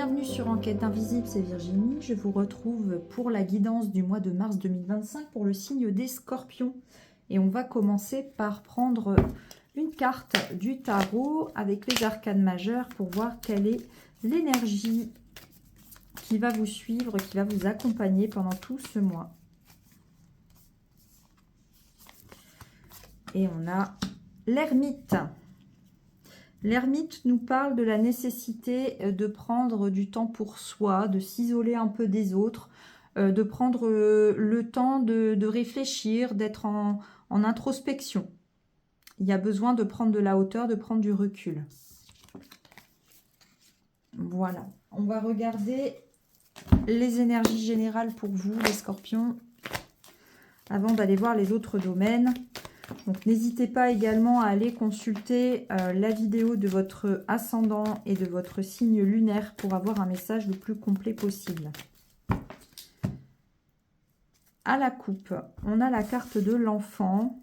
bienvenue sur Enquête Invisible, c'est Virginie. Je vous retrouve pour la guidance du mois de mars 2025 pour le signe des Scorpions. Et on va commencer par prendre une carte du tarot avec les arcanes majeures pour voir quelle est l'énergie qui va vous suivre, qui va vous accompagner pendant tout ce mois. Et on a l'ermite. L'ermite nous parle de la nécessité de prendre du temps pour soi, de s'isoler un peu des autres, de prendre le temps de réfléchir, d'être en introspection. Il y a besoin de prendre de la hauteur, de prendre du recul. Voilà. On va regarder les énergies générales pour vous, les scorpions, avant d'aller voir les autres domaines. Donc n'hésitez pas également à aller consulter la vidéo de votre ascendant et de votre signe lunaire pour avoir un message le plus complet possible. À la coupe, on a la carte de l'enfant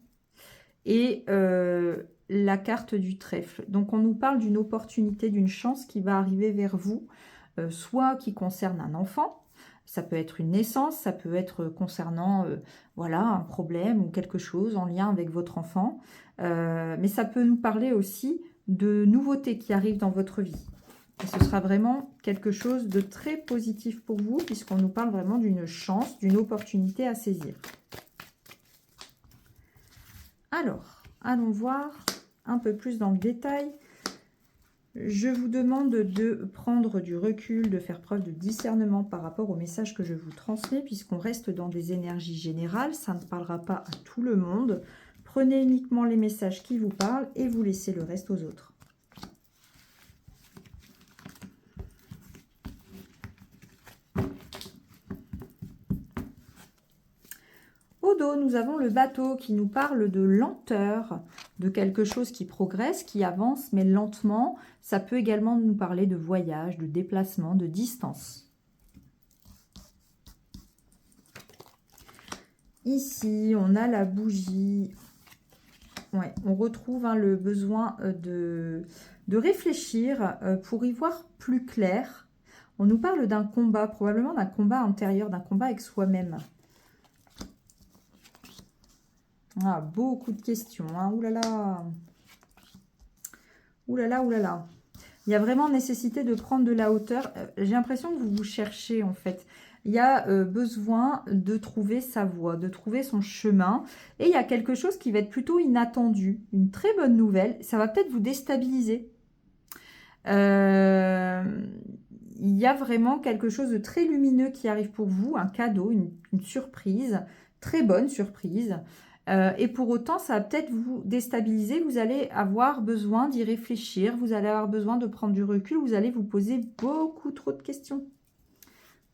et la carte du trèfle. Donc on nous parle d'une opportunité, d'une chance qui va arriver vers vous, soit qui concerne un enfant. Ça peut être une naissance, ça peut être concernant voilà, un problème ou quelque chose en lien avec votre enfant. Mais ça peut nous parler aussi de nouveautés qui arrivent dans votre vie. Et ce sera vraiment quelque chose de très positif pour vous puisqu'on nous parle vraiment d'une chance, d'une opportunité à saisir. Alors, allons voir un peu plus dans le détail. Je vous demande de prendre du recul, de faire preuve de discernement par rapport au message que je vous transmets, puisqu'on reste dans des énergies générales, ça ne parlera pas à tout le monde. Prenez uniquement les messages qui vous parlent et vous laissez le reste aux autres. Au dos, nous avons le bateau qui nous parle de lenteur, de quelque chose qui progresse, qui avance, mais lentement. Ça peut également nous parler de voyage, de déplacement, de distance. Ici, on a la bougie. Ouais, on retrouve le besoin de réfléchir pour y voir plus clair. On nous parle d'un combat, probablement d'un combat intérieur, d'un combat avec soi-même. Ah, beaucoup de questions. Hein. Ouh là là. Ouh là là, ouh là là. Il y a vraiment nécessité de prendre de la hauteur. J'ai l'impression que vous vous cherchez en fait. Il y a besoin de trouver sa voie, de trouver son chemin. Et il y a quelque chose qui va être plutôt inattendu. Une très bonne nouvelle. Ça va peut-être vous déstabiliser. Il y a vraiment quelque chose de très lumineux qui arrive pour vous. Un cadeau, une surprise. Très bonne surprise. Et pour autant, ça va peut-être vous déstabiliser. Vous allez avoir besoin d'y réfléchir. Vous allez avoir besoin de prendre du recul. Vous allez vous poser beaucoup trop de questions.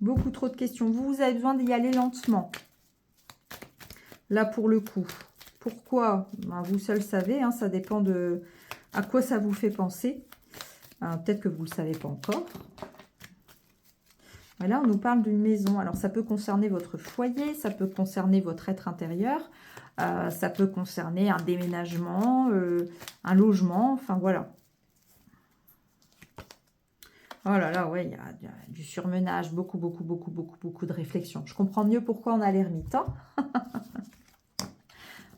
Beaucoup trop de questions. Vous avez besoin d'y aller lentement. Là, pour le coup. Pourquoi? Ben, vous seul savez. Hein, ça dépend de à quoi ça vous fait penser. Peut-être que vous ne le savez pas encore. Là, on nous parle d'une maison. Alors, ça peut concerner votre foyer. Ça peut concerner votre être intérieur. Ça peut concerner un déménagement, un logement, enfin voilà. Oh là là, ouais, il y a du surmenage, beaucoup de réflexion. Je comprends mieux pourquoi on a l'ermite. Hein.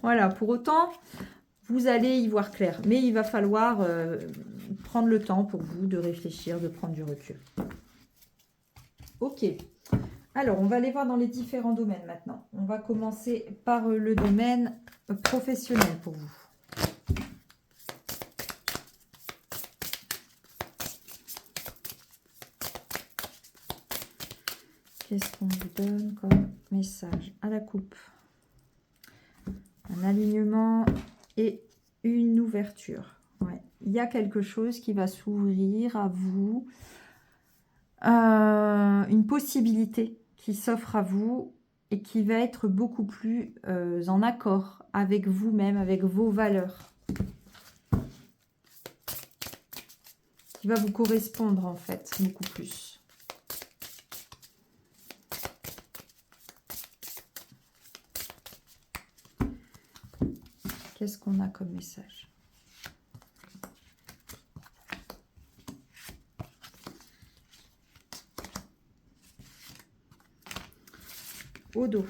Voilà, pour autant, vous allez y voir clair. Mais il va falloir prendre le temps pour vous de réfléchir, de prendre du recul. Ok. Alors, on va aller voir dans les différents domaines maintenant. On va commencer par le domaine professionnel pour vous. Qu'est-ce qu'on vous donne comme message? À la coupe. Un alignement et une ouverture. Ouais. Il y a quelque chose qui va s'ouvrir à vous. Une possibilité qui s'offre à vous et qui va être beaucoup plus en accord avec vous-même, avec vos valeurs. Qui va vous correspondre en fait, beaucoup plus. Qu'est-ce qu'on a comme message? au dos.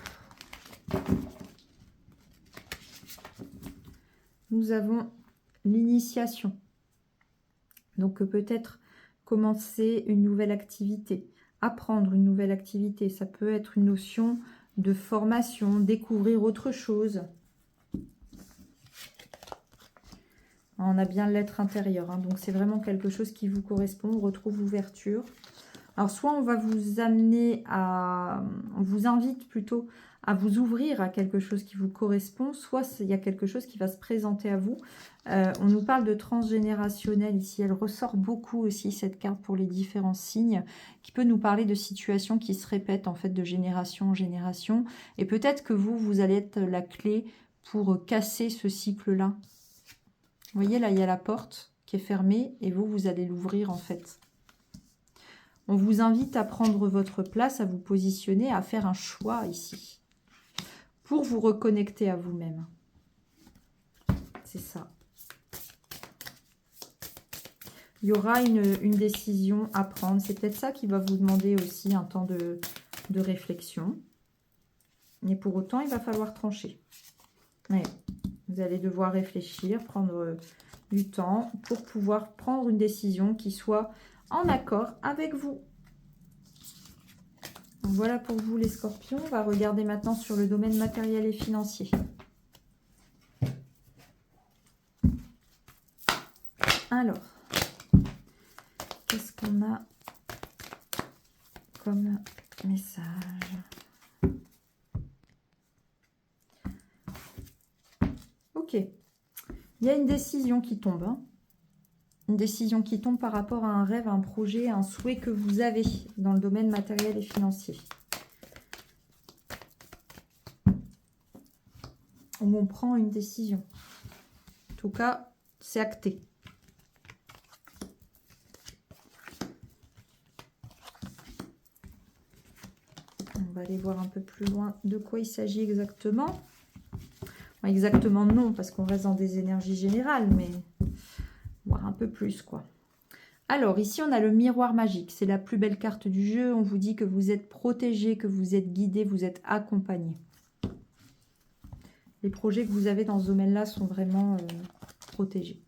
Nous avons l'initiation. Donc peut-être commencer une nouvelle activité, apprendre une nouvelle activité. Ça peut être une notion de formation, découvrir autre chose. On a bien l'être intérieur, hein, donc c'est vraiment quelque chose qui vous correspond. On retrouve l'ouverture. Alors soit on va vous amener à... On vous invite plutôt à vous ouvrir à quelque chose qui vous correspond, soit il y a quelque chose qui va se présenter à vous. On nous parle de transgénérationnel ici. Elle ressort beaucoup aussi, cette carte, pour les différents signes, qui peut nous parler de situations qui se répètent en fait de génération en génération. Et peut-être que vous allez être la clé pour casser ce cycle-là. Vous voyez, là, il y a la porte qui est fermée et vous allez l'ouvrir en fait. On vous invite à prendre votre place, à vous positionner, à faire un choix ici. Pour vous reconnecter à vous-même. C'est ça. Il y aura une décision à prendre. C'est peut-être ça qui va vous demander aussi un temps de réflexion. Mais pour autant, il va falloir trancher. Ouais. Vous allez devoir réfléchir, prendre du temps pour pouvoir prendre une décision qui soit en accord avec vous. Donc voilà pour vous les scorpions. On va regarder maintenant sur le domaine matériel et financier. Alors, qu'est-ce qu'on a comme message? Ok. Il y a une décision qui tombe. Hein. Une décision qui tombe par rapport à un rêve, un projet, un souhait que vous avez dans le domaine matériel et financier. Où on prend une décision. En tout cas, c'est acté. On va aller voir un peu plus loin de quoi il s'agit exactement. Exactement non, parce qu'on reste dans des énergies générales, mais voir un peu plus, quoi. Alors, ici, on a le miroir magique. C'est la plus belle carte du jeu. On vous dit que vous êtes protégé, que vous êtes guidé, vous êtes accompagné. Les projets que vous avez dans ce domaine-là sont vraiment protégés.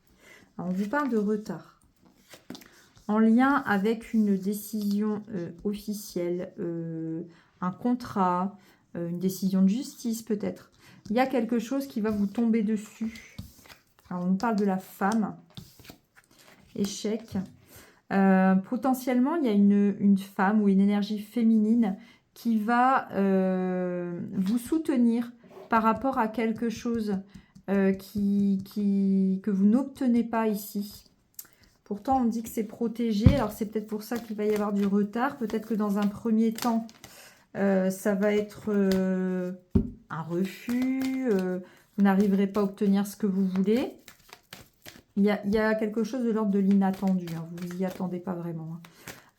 Alors, on vous parle de retard. En lien avec une décision officielle, un contrat, une décision de justice peut-être. Il y a quelque chose qui va vous tomber dessus. Alors, on nous parle de la femme. Échec. Potentiellement, il y a une femme ou une énergie féminine qui va vous soutenir par rapport à quelque chose que vous n'obtenez pas ici. Pourtant, on dit que c'est protégé. Alors, c'est peut-être pour ça qu'il va y avoir du retard. Peut-être que dans un premier temps, ça va être un refus. Vous n'arriverez pas à obtenir ce que vous voulez. Il y a quelque chose de l'ordre de l'inattendu. Hein, vous n'y attendez pas vraiment.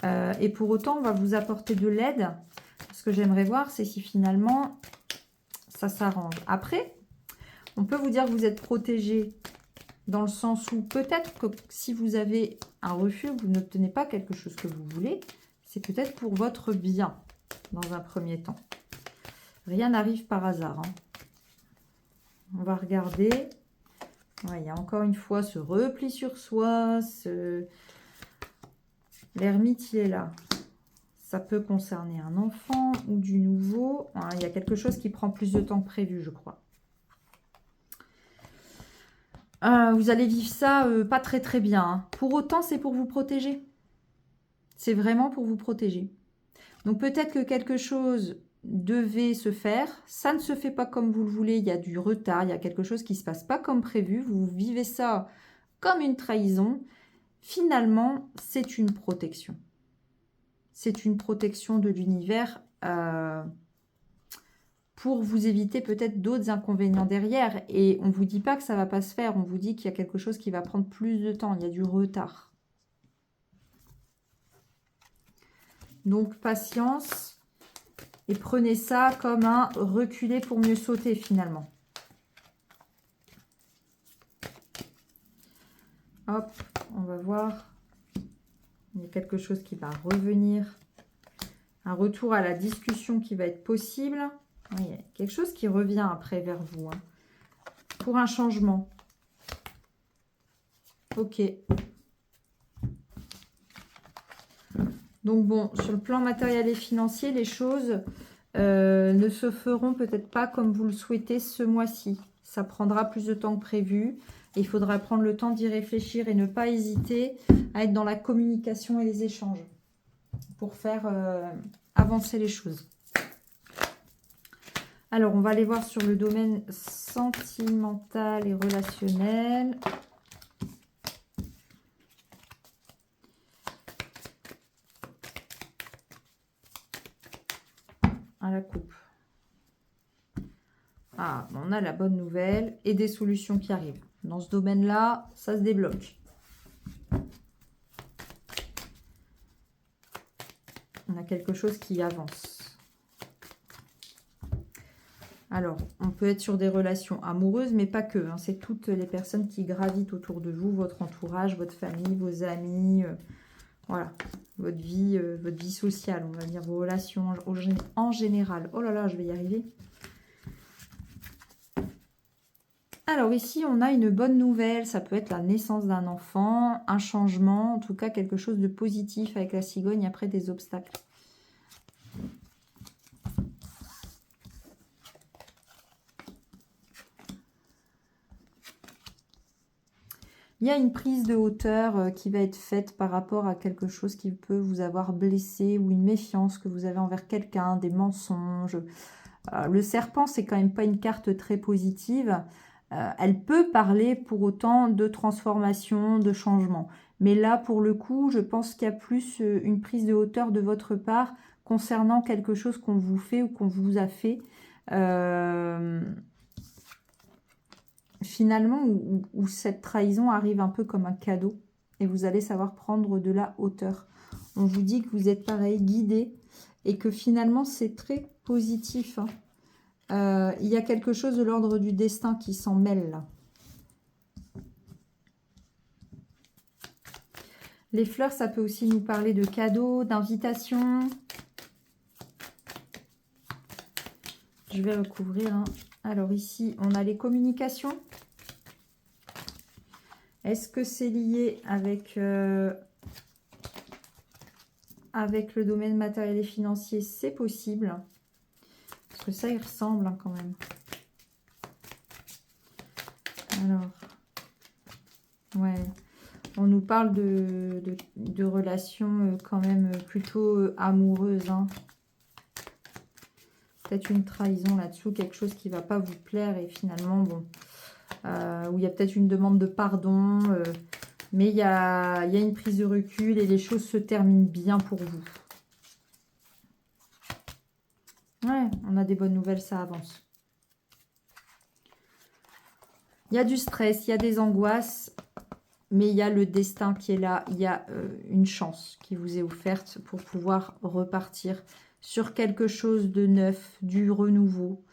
Hein. Et pour autant, on va vous apporter de l'aide. Ce que j'aimerais voir, c'est si finalement, ça s'arrange. Après, on peut vous dire que vous êtes protégé dans le sens où peut-être que si vous avez un refus, vous n'obtenez pas quelque chose que vous voulez, c'est peut-être pour votre bien dans un premier temps. Rien n'arrive par hasard. Hein. On va regarder. Ouais, il y a encore une fois ce repli sur soi, l'ermite, il est là. Ça peut concerner un enfant ou du nouveau. Hein, il y a quelque chose qui prend plus de temps que prévu, je crois. Vous allez vivre ça pas très très bien. Hein. Pour autant, c'est pour vous protéger. C'est vraiment pour vous protéger. Donc peut-être que quelque chose devait se faire. Ça ne se fait pas comme vous le voulez. Il y a du retard. Il y a quelque chose qui ne se passe pas comme prévu. Vous vivez ça comme une trahison. Finalement, c'est une protection. C'est une protection de l'univers pour vous éviter peut-être d'autres inconvénients derrière. Et on ne vous dit pas que ça ne va pas se faire. On vous dit qu'il y a quelque chose qui va prendre plus de temps. Il y a du retard. Donc, patience. Et prenez ça comme un reculer pour mieux sauter finalement. Hop, on va voir. Il y a quelque chose qui va revenir Un retour à la discussion qui va être possible. Il y a quelque chose qui revient après vers vous. Hein. Pour un changement. Ok. Donc bon, sur le plan matériel et financier, les choses ne se feront peut-être pas comme vous le souhaitez ce mois-ci. Ça prendra plus de temps que prévu. Et il faudra prendre le temps d'y réfléchir et ne pas hésiter à être dans la communication et les échanges pour faire avancer les choses. Alors, on va aller voir sur le domaine sentimental et relationnel. À la coupe. Ah, on a la bonne nouvelle et des solutions qui arrivent. Dans ce domaine-là, ça se débloque. On a quelque chose qui avance. Alors, on peut être sur des relations amoureuses, mais pas que. Hein. C'est toutes les personnes qui gravitent autour de vous, votre entourage, votre famille, vos amis, voilà, votre vie sociale, on va dire, vos relations en général. Oh là là, je vais y arriver. Alors ici, on a une bonne nouvelle. Ça peut être la naissance d'un enfant, un changement, en tout cas quelque chose de positif avec la cigogne après des obstacles. Il y a une prise de hauteur qui va être faite par rapport à quelque chose qui peut vous avoir blessé ou une méfiance que vous avez envers quelqu'un, des mensonges. Le serpent, c'est quand même pas une carte très positive. Elle peut parler pour autant de transformation, de changement. Mais là, pour le coup, je pense qu'il y a plus une prise de hauteur de votre part concernant quelque chose qu'on vous fait ou qu'on vous a fait. Finalement, où cette trahison arrive un peu comme un cadeau. Et vous allez savoir prendre de la hauteur. On vous dit que vous êtes pareil, guidé. Et que finalement, c'est très positif. Hein. Il y a quelque chose de l'ordre du destin qui s'en mêle là. Les fleurs, ça peut aussi nous parler de cadeaux, d'invitations. Je vais recouvrir. Hein. Alors ici, on a les communications. Est-ce que c'est lié avec le domaine matériel et financier? C'est possible. Parce que ça, il ressemble hein, quand même. Alors, ouais. On nous parle de relations quand même plutôt amoureuses. Hein. Peut-être une trahison là-dessous, quelque chose qui ne va pas vous plaire et finalement, bon, où il y a peut-être une demande de pardon, mais il y a une prise de recul et les choses se terminent bien pour vous. Ouais, on a des bonnes nouvelles, ça avance. Il y a du stress, il y a des angoisses, mais il y a le destin qui est là, il y a une chance qui vous est offerte pour pouvoir repartir sur quelque chose de neuf, du renouveau.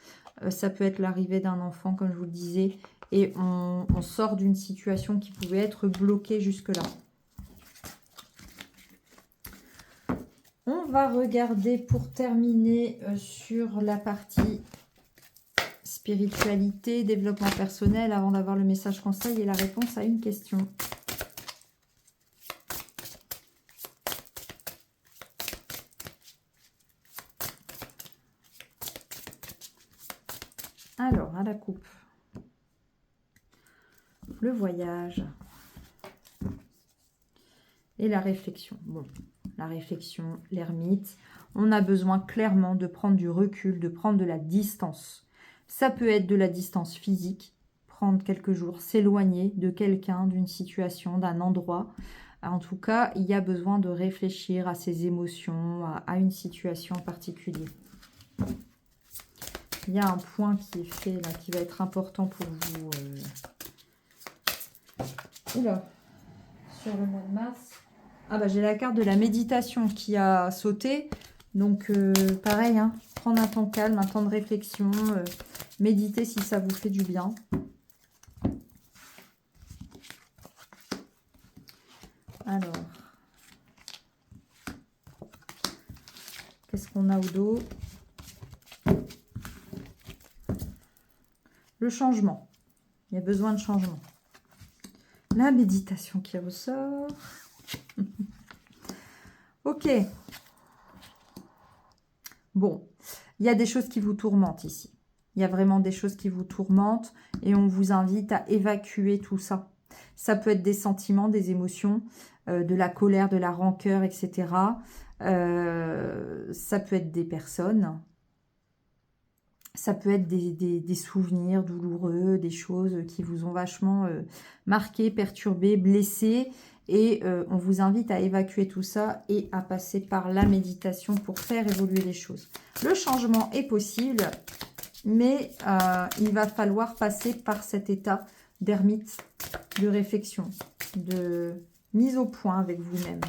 Ça peut être l'arrivée d'un enfant, comme je vous le disais, et on sort d'une situation qui pouvait être bloquée jusque-là. On va regarder pour terminer sur la partie spiritualité, développement personnel, avant d'avoir le message conseil et la réponse à une question. Alors, à la coupe, le voyage et la réflexion. Bon, la réflexion, l'ermite, on a besoin clairement de prendre du recul, de prendre de la distance. Ça peut être de la distance physique, prendre quelques jours, s'éloigner de quelqu'un, d'une situation, d'un endroit. En tout cas, il y a besoin de réfléchir à ses émotions, à une situation en particulier. Il y a un point qui est fait là, qui va être important pour vous. Oula, sur le mois de mars. Ah bah j'ai la carte de la méditation qui a sauté. Donc pareil, hein, prendre un temps calme, un temps de réflexion, méditer si ça vous fait du bien. Alors, qu'est-ce Qu'est-ce qu'on a au dos? Le changement. Il y a besoin de changement. La méditation qui ressort. Ok. Bon, il y a des choses qui vous tourmentent ici. Il y a vraiment des choses qui vous tourmentent et on vous invite à évacuer tout ça. Ça peut être des sentiments, des émotions, de la colère, de la rancœur, etc. Ça peut être des personnes. Ça peut être des souvenirs douloureux, des choses qui vous ont vachement marqué, perturbé, blessé. Et on vous invite à évacuer tout ça et à passer par la méditation pour faire évoluer les choses. Le changement est possible, mais il va falloir passer par cet état d'ermite, de réflexion, de mise au point avec vous-même.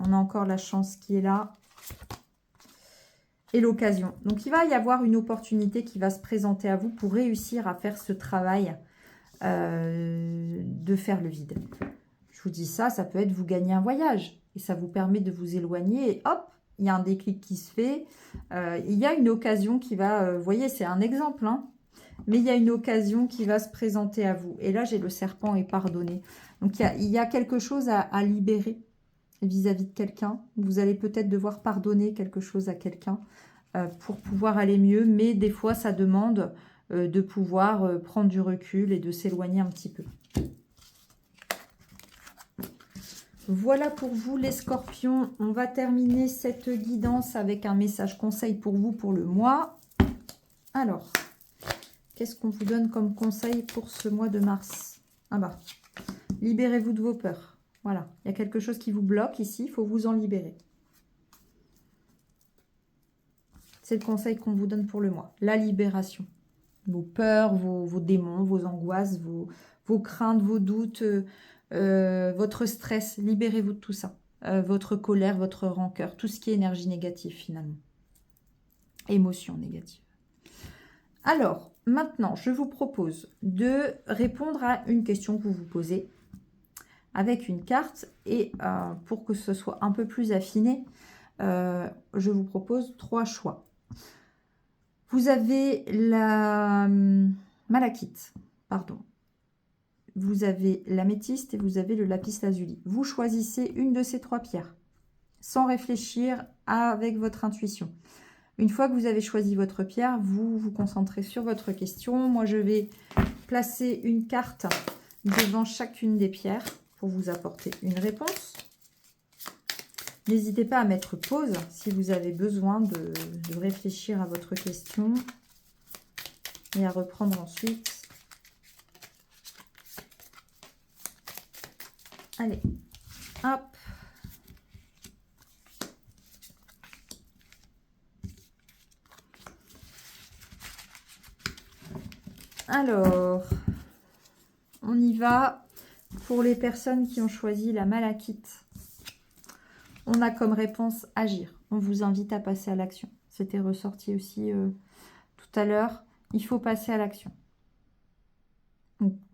On a encore la chance qui est là. Et l'occasion. Donc, il va y avoir une opportunité qui va se présenter à vous pour réussir à faire ce travail de faire le vide. Je vous dis ça, ça peut être vous gagner un voyage. Et ça vous permet de vous éloigner. Et hop, il y a un déclic qui se fait. Il y a une occasion qui va... vous voyez, c'est un exemple. Hein, mais il y a une occasion qui va se présenter à vous. Et là, j'ai le serpent et pardonner. Donc, il y a quelque chose à libérer vis-à-vis de quelqu'un. Vous allez peut-être devoir pardonner quelque chose à quelqu'un pour pouvoir aller mieux. Mais des fois, ça demande de pouvoir prendre du recul et de s'éloigner un petit peu. Voilà pour vous les scorpions. On va terminer cette guidance avec un message conseil pour vous pour le mois. Alors, qu'est-ce qu'on vous donne comme conseil pour ce mois de mars? Ah bah, libérez-vous de vos peurs. Voilà, il y a quelque chose qui vous bloque ici, il faut vous en libérer. C'est le conseil qu'on vous donne pour le mois. La libération. Vos peurs, vos démons, vos angoisses, vos craintes, vos doutes, votre stress. Libérez-vous de tout ça. Votre colère, votre rancœur, tout ce qui est énergie négative finalement. Émotion négative. Alors, maintenant, je vous propose de répondre à une question que vous vous posez avec une carte. Et pour que ce soit un peu plus affiné, je vous propose 3 choix. Vous avez la malachite, pardon. Vous avez l'améthyste et vous avez le lapis lazuli. Vous choisissez une de ces 3 pierres, sans réfléchir, avec votre intuition. Une fois que vous avez choisi votre pierre, vous vous concentrez sur votre question. Moi, je vais placer une carte devant chacune des pierres pour vous apporter une réponse. N'hésitez pas à mettre pause si vous avez besoin de réfléchir à votre question et à reprendre ensuite. Allez, hop. Alors, on y va pour les personnes qui ont choisi la malachite. On a comme réponse agir. On vous invite à passer à l'action. C'était ressorti aussi tout à l'heure. Il faut passer à l'action.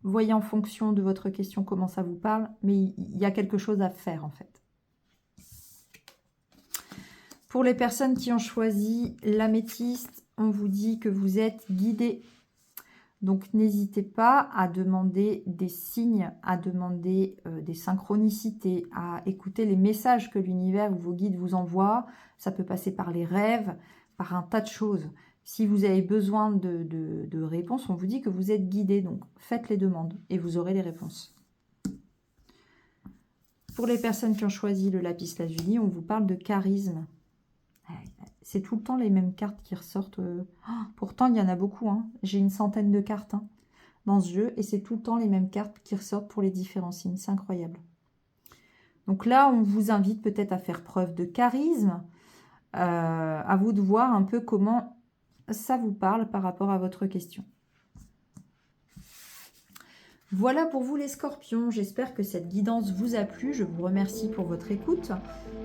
Voyez en fonction de votre question comment ça vous parle, mais il y a quelque chose à faire en fait. Pour les personnes qui ont choisi l'améthyste, on vous dit que vous êtes guidé. Donc n'hésitez pas à demander des signes, à demander des synchronicités, à écouter les messages que l'univers ou vos guides vous envoient. Ça peut passer par les rêves, par un tas de choses. Si vous avez besoin de réponses, on vous dit que vous êtes guidé. Donc faites les demandes et vous aurez les réponses. Pour les personnes qui ont choisi le lapis lazuli, on vous parle de charisme. C'est tout le temps les mêmes cartes qui ressortent. Pourtant, il y en a beaucoup. Hein. J'ai une centaine de cartes dans ce jeu. Et c'est tout le temps les mêmes cartes qui ressortent pour les différents signes. C'est incroyable. Donc là, on vous invite peut-être à faire preuve de charisme. À vous de voir un peu comment ça vous parle par rapport à votre question. Voilà pour vous les scorpions. J'espère que cette guidance vous a plu. Je vous remercie pour votre écoute.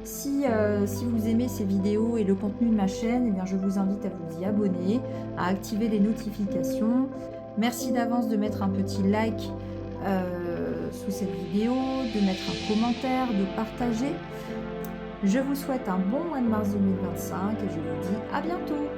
Si vous aimez ces vidéos et le contenu de ma chaîne, eh bien, je vous invite à vous y abonner, à activer les notifications. Merci d'avance de mettre un petit like sous cette vidéo, de mettre un commentaire, de partager. Je vous souhaite un bon mois de mars 2025 et je vous dis à bientôt.